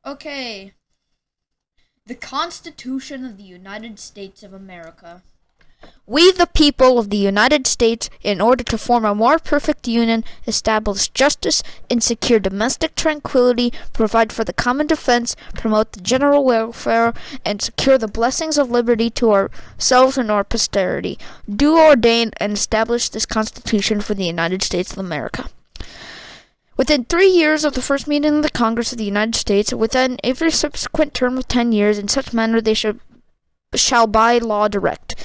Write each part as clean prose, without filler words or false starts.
Okay. The Constitution of the United States of America. We, the people of the United States, in order to form a more perfect union, establish justice and secure domestic tranquility, provide for the common defense, promote the general welfare, and secure the blessings of liberty to ourselves and our posterity, do ordain and establish this Constitution for the United States of America. Within 3 years of the first meeting of the Congress of the United States, within every subsequent term of 10 years, in such manner they shall by law direct.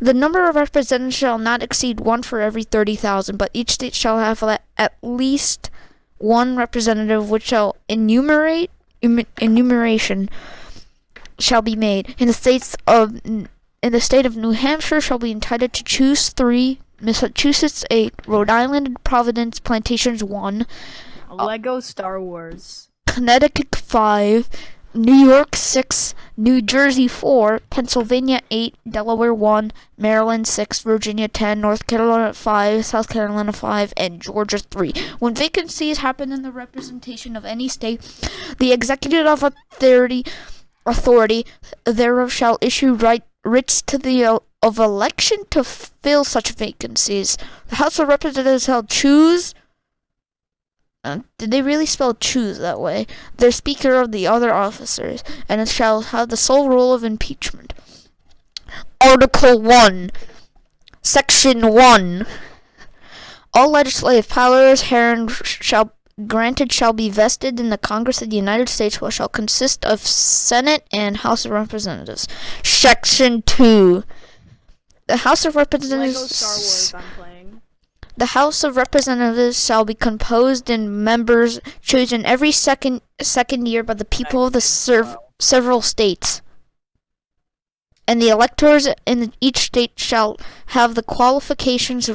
The number of representatives shall not exceed 1 for every 30,000, but each state shall have at least 1 representative, which shall enumeration shall be made. In the state of New Hampshire shall be entitled to choose 3, Massachusetts 8, Rhode Island and Providence Plantations 1, Lego Star Wars, Connecticut 5, New York 6, New Jersey 4, Pennsylvania 8, Delaware 1, Maryland 6, Virginia 10, North Carolina 5, South Carolina 5, and Georgia 3. When vacancies happen in the representation of any state, the executive authority thereof shall issue writs to the of election to fill such vacancies. The House of Representatives shall choose. Did they really spell choose that way? Their speaker of the other officers, and it shall have the sole rule of impeachment. Article 1, Section 1. All legislative powers herein granted shall be vested in the Congress of the United States, which shall consist of Senate and House of Representatives. Section 2. The House of Representatives. Lego Star Wars I'm playing. The House of Representatives shall be composed in members chosen every second year by the people of the several states. And the electors in each state shall have the qualifications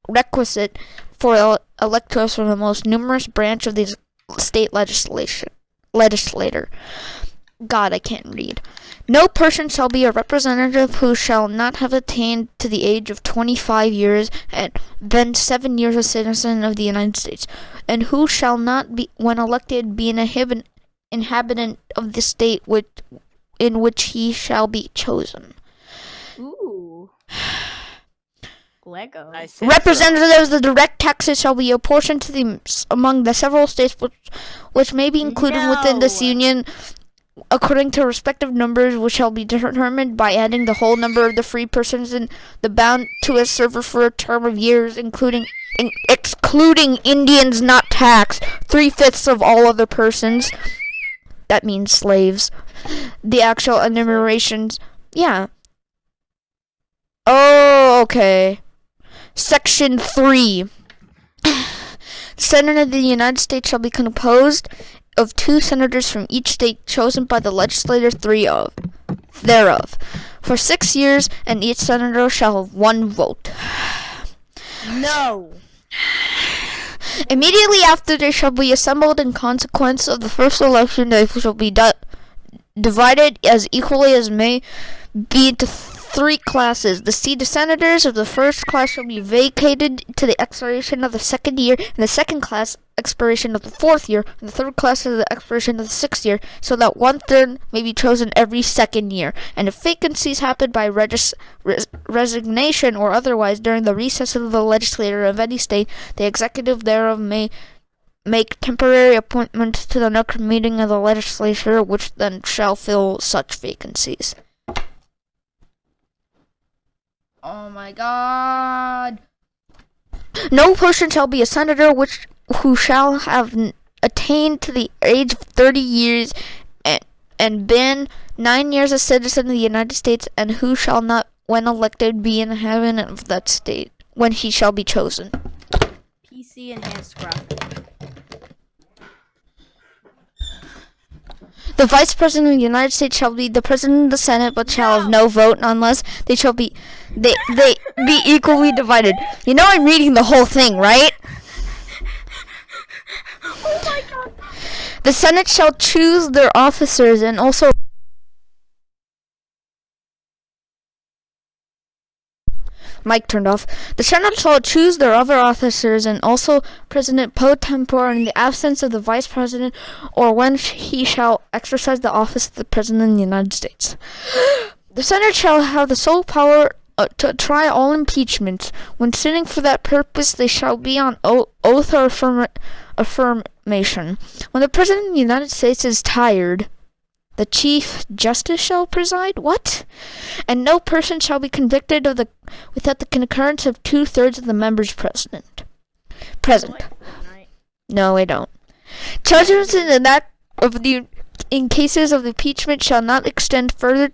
requisite for electors from the most numerous branch of the state legislature. God, I can't read. No person shall be a representative who shall not have attained to the age of 25 years and been 7 years a citizen of the United States, and who shall not be, when elected, be an inhabitant of the state in which he shall be chosen. Ooh. Lego. Representatives of the direct taxes shall be apportioned to among the several states which may be included within this union, according to respective numbers, which shall be determined by adding the whole number of the free persons in the bound to a server for a term of years, excluding Indians not taxed, 3/5 of all other persons. That means slaves. The actual enumerations. Yeah. Oh, okay. Section 3. The Senate of the United States shall be composed of 2 senators from each state chosen by the legislature thereof for 6 years, and each senator shall have 1 vote. No. Immediately after they shall be assembled in consequence of the first election, they shall be divided as equally as may be into 3 classes. The seat of senators of the first class shall be vacated to the expiration of the 2nd year, and the second class expiration of the 4th year, and the third class of the expiration of the 6th year, so that 1/3 may be chosen every 2nd year. And if vacancies happen by resignation or otherwise during the recess of the legislature of any state, the executive thereof may make temporary appointments to the next meeting of the legislature, which then shall fill such vacancies. Oh my God. No person shall be a senator who shall have attained to the age of 30 years and been 9 years a citizen of the United States, and who shall not, when elected, be an inhabitant of that state when he shall be chosen. PC enhanced graphics. The Vice President of the United States shall be the President of the Senate, but shall have no vote unless they shall be equally divided. You know I'm reading the whole thing, right? Oh my God. The Senate shall choose their officers and also Mic turned off. The Senate shall choose their other officers and also President pro tempore in the absence of the Vice President or when he shall exercise the office of the President of the United States. The Senate shall have the sole power to try all impeachments. When sitting for that purpose, they shall be on oath or affirmation. When the President of the United States is tired, the Chief Justice shall preside? What? And no person shall be convicted without the concurrence of 2/3 of the members present. No, I don't. Judgments in cases of impeachment shall not extend further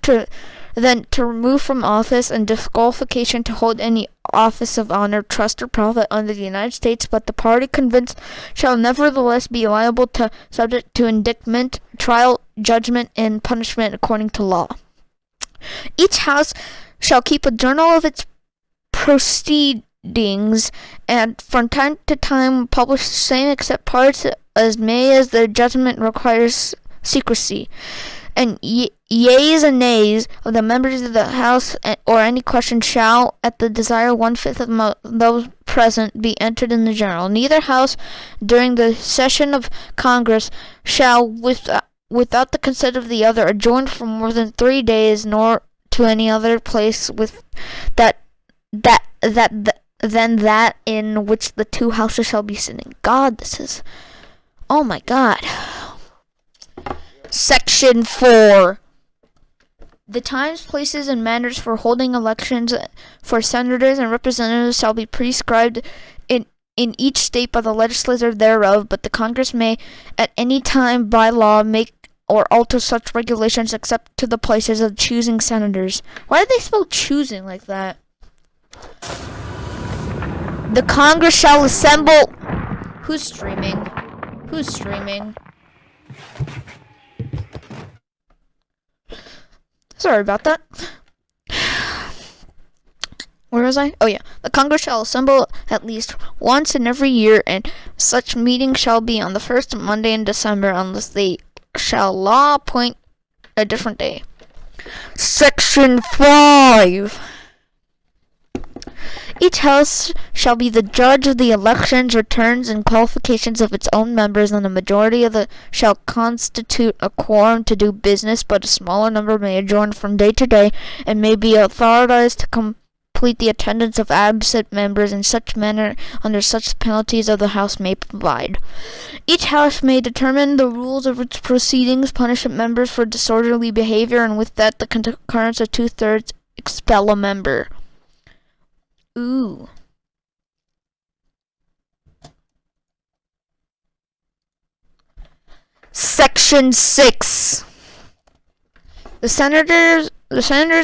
than to remove from office and disqualification to hold any office of honor, trust, or profit under the United States, but the party convinced shall nevertheless be liable to subject to indictment, trial, judgment, and punishment according to law. Each house shall keep a journal of its proceedings and from time to time publish the same except parts as the judgment requires secrecy. And yeas and nays of the members of the House or any question shall, at the desire 1/5 of those present, be entered in the journal. Neither House, during the session of Congress, shall, without the consent of the other, adjourn for more than 3 days, nor to any other place with than that in which the two houses shall be sitting. God, this is... Oh my God. Section 4. The times, places, and manners for holding elections for senators and representatives shall be prescribed in each state by the legislature thereof, but the Congress may at any time by law make or alter such regulations except to the places of choosing senators. Why did they spell choosing like that? The Congress shall assemble... Who's streaming? Who's streaming? Sorry about that. Where was I? Oh yeah. The Congress shall assemble at least once in every year, and such meeting shall be on the first Monday in December, unless they shall law appoint a different day. Section 5. Each house shall be the judge of the elections, returns, and qualifications of its own members, and a majority of the shall constitute a quorum to do business, but a smaller number may adjourn from day to day, and may be authorized to complete the attendance of absent members in such manner under such penalties as the House may provide. Each House may determine the rules of its proceedings, punish members for disorderly behavior, and with that the concurrence of 2/3 expel a member. Ooh. Section 6. The senators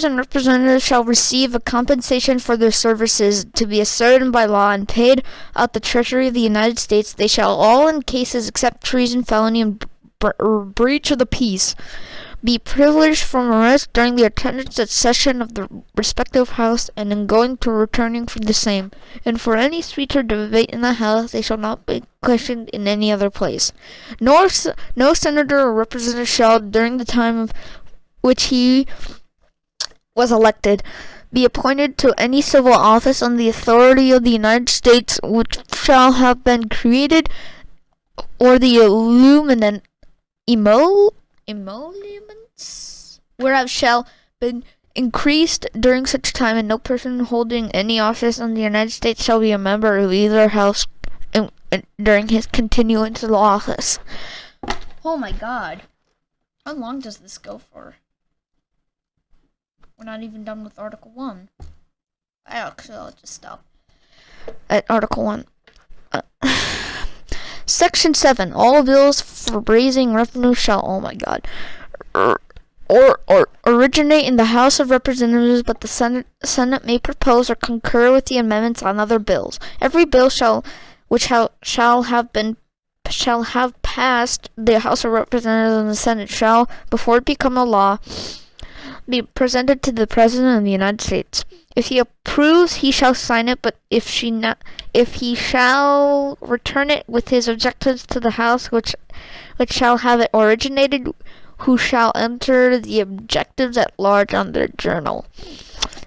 and representatives shall receive a compensation for their services to be ascertained by law and paid out the Treasury of the United States. They shall all, in cases except treason, felony, and breach of the peace, be privileged from arrest during the attendance at session of the respective House and in going to returning from the same. And for any speech or debate in the House, they shall not be questioned in any other place. No senator or representative shall, during the time of which he was elected, be appointed to any civil office on the authority of the United States which shall have been created, or the emoluments whereof shall been increased during such time, and no person holding any office in the United States shall be a member of either House during his continuance in office. Oh my God. How long does this go for? We're not even done with Article 1. I'll just stop. At Article 1. Section 7. All bills for raising revenue shall, oh my God, or originate in the House of Representatives, but the Senate may propose or concur with the amendments on other bills. Every bill shall have passed the House of Representatives and the Senate shall, before it become a law, be presented to the President of the United States. If he approves, he shall sign it, but if he shall return it with his objectives to the House, which shall have it originated, who shall enter the objectives at large on their journal.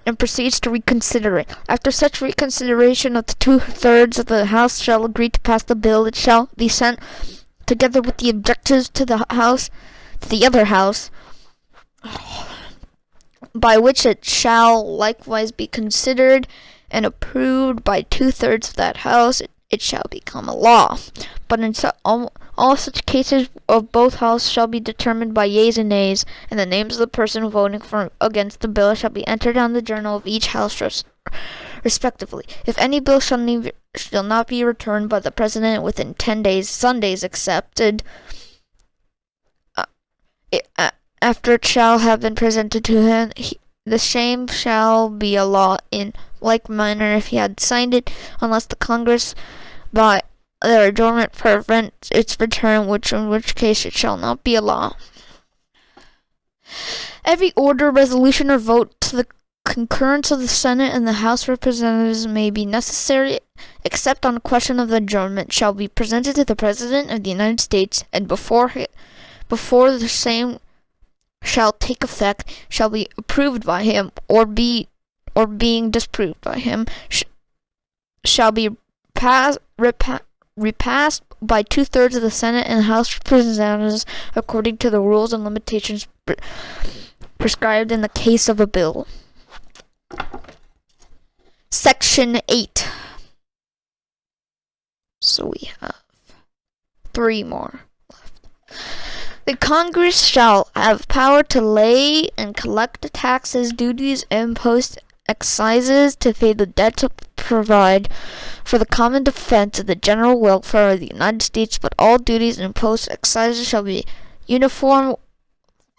and proceeds to reconsider it. After such reconsideration of the 2/3 of the House shall agree to pass the bill, it shall be sent together with the objectives to the other House, by which it shall likewise be considered and approved by 2/3 of that House. It shall become a law. But in all such cases of both houses shall be determined by yeas and nays, and the names of the person voting for against the bill shall be entered on the journal of each house respectively. If any bill shall not be returned by the president within 10 days, Sundays excepted, after it shall have been presented to him, the same shall be a law in like manner if he had signed it, unless the Congress by their adjournment prevents its return, in which case it shall not be a law. Every order, resolution, or vote to the concurrence of the Senate and the House of Representatives may be necessary, except on a question of adjournment, shall be presented to the President of the United States, and before the same shall take effect, shall be approved by him, or being disproved by him, shall be repassed by 2/3 of the Senate and House of Representatives according to the rules and limitations prescribed in the case of a bill. Section 8. So we have 3 more left. The Congress shall have power to lay and collect the taxes, duties, imposts, excises, to pay the debt, to provide for the common defense of the general welfare of the United States, but all duties, imposts, excises shall be uniform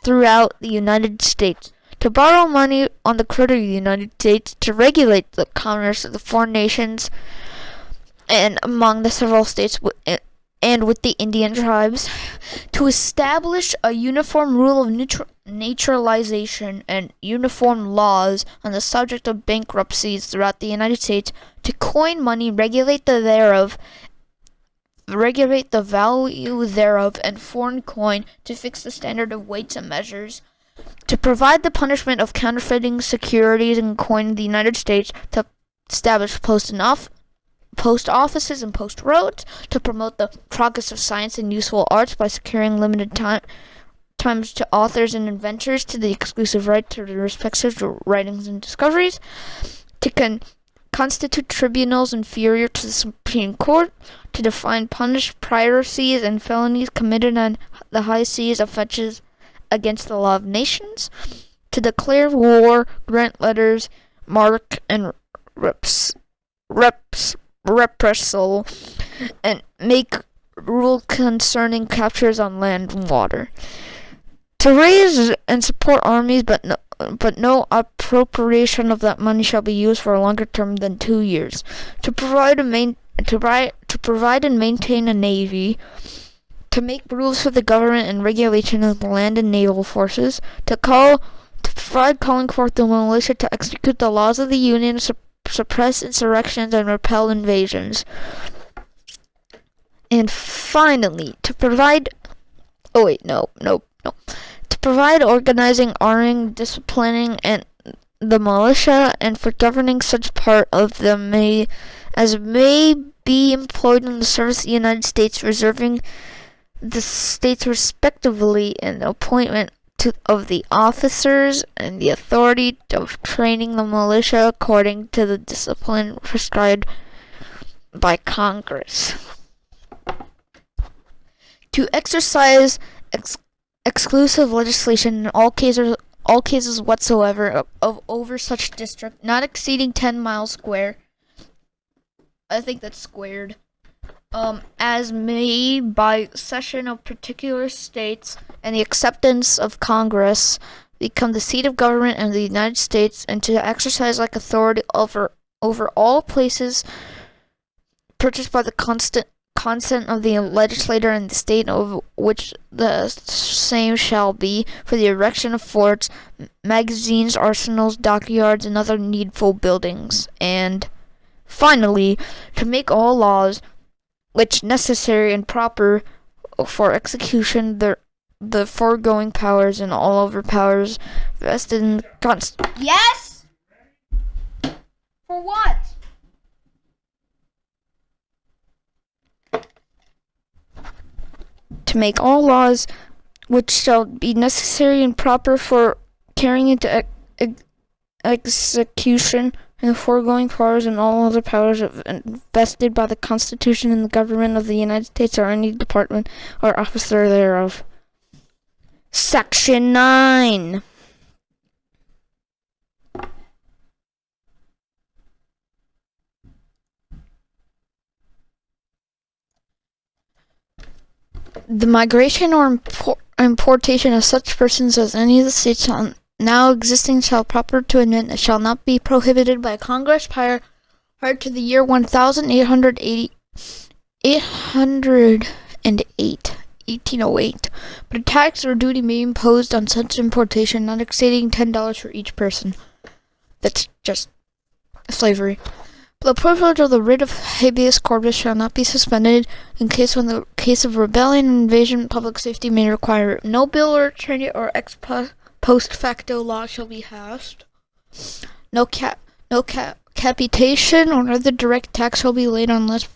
throughout the United States. To borrow money on the credit of the United States, to regulate the commerce of the foreign nations and among the several states and with the Indian tribes, to establish a uniform rule of naturalization and uniform laws on the subject of bankruptcies throughout the United States, to coin money, regulate the value thereof and foreign coin, to fix the standard of weights and measures, to provide the punishment of counterfeiting securities and coin in the United States, to establish post offices and post roads, to promote the progress of science and useful arts by securing limited times to authors and inventors to the exclusive right to the respective writings and discoveries, to constitute tribunals inferior to the Supreme Court, to define, punish piracies and felonies committed on the high seas, offenses against the law of nations, to declare war, grant letters, mark and reprisal, and make rule concerning captures on land and water, to raise and support armies, but no appropriation of that money shall be used for a longer term than 2 years, to provide and maintain a navy, to make rules for the government and regulation of the land and naval forces, to provide calling forth the militia to execute the laws of the Union, suppress insurrections and repel invasions, and finally to provide to provide organizing, arming, disciplining, and the militia, and for governing such part of them as may be employed in the service of the United States, reserving the states respectively in the appointment of the officers and the authority of training the militia according to the discipline prescribed by Congress. To exercise exclusive legislation in all cases whatsoever over such district not exceeding 10 miles square. I think that's squared. As may by cession of particular states and the acceptance of Congress become the seat of government of the United States, and to exercise like authority over all places purchased by the consent of the legislator in the state of which the same shall be, for the erection of forts, magazines, arsenals, dockyards, and other needful buildings, and finally to make all laws which necessary and proper for execution the foregoing powers and all other powers vested in the Yes? For what? To make all laws which shall be necessary and proper for carrying into execution and the foregoing powers and all other powers vested by the Constitution and the government of the United States or any department or officer thereof. Section 9. The migration or importation of such persons as any of the states now existing shall proper to admit and shall not be prohibited by Congress prior to the year 1808, but a tax or duty may be imposed on such importation not exceeding $10 for each person. That's just slavery. The privilege of the writ of habeas corpus shall not be suspended in case when the case of rebellion and invasion public safety may require it. No bill or change or ex post facto law shall be passed. No capitation or other direct tax shall be laid on less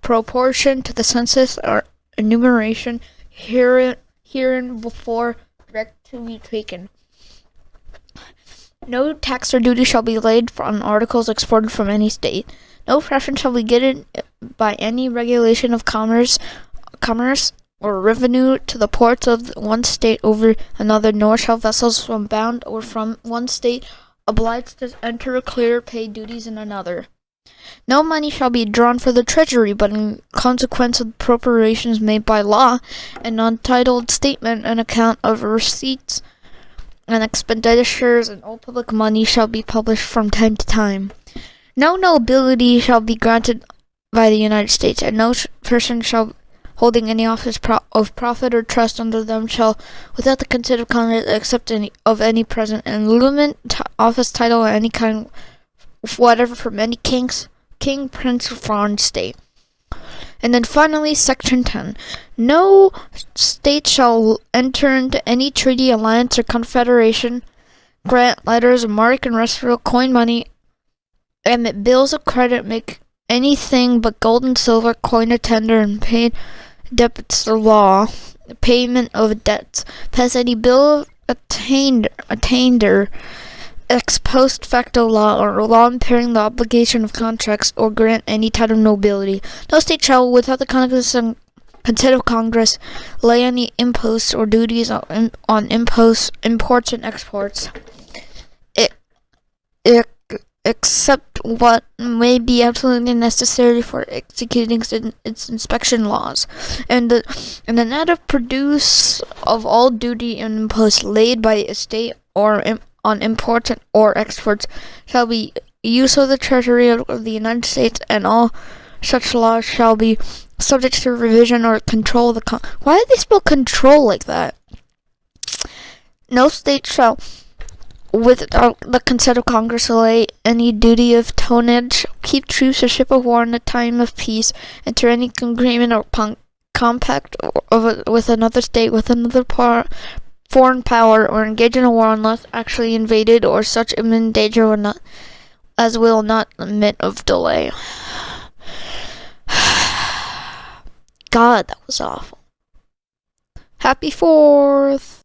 proportion to the census or enumeration herein before direct to be taken. No tax or duty shall be laid on articles exported from any state. No preference shall be given by any regulation of commerce or revenue to the ports of one state over another, nor shall vessels from bound or from one state obliged to enter or clear pay duties in another. No money shall be drawn for the treasury, but in consequence of appropriations made by law, an untitled statement and account of receipts and expenditures and all public money shall be published from time to time. No nobility shall be granted by the United States, and no person shall holding any office of profit or trust under them shall, without the consent of Congress, accept any present and lumen office title of any kind, whatever, from any king, prince, or foreign state. And then finally, Section 10. No state shall enter into any treaty, alliance, or confederation, grant letters of marque and restitute coin money, emit bills of credit, make anything but gold and silver, coin a tender, and pay debts the law, payment of debts, pass any bill of attainder, ex post facto law, or law impairing the obligation of contracts, or grant any title of nobility. No state shall, without the consent of Congress, lay any imposts or duties on imports and exports, except what may be absolutely necessary for executing its inspection laws, and the net of produce of all duty and impost laid by a state or on imports or exports shall be use of the Treasury of the United States, and all such laws shall be subject to revision or control of the Why did they spell control like that? No state shall, without the consent of Congress, lay any duty of tonnage, keep troops or ship of war in a time of peace, enter any agreement or compact with another state, with another foreign power, or engage in a war unless actually invaded or such imminent danger or not as will not admit of delay. God, that was awful. Happy 4th.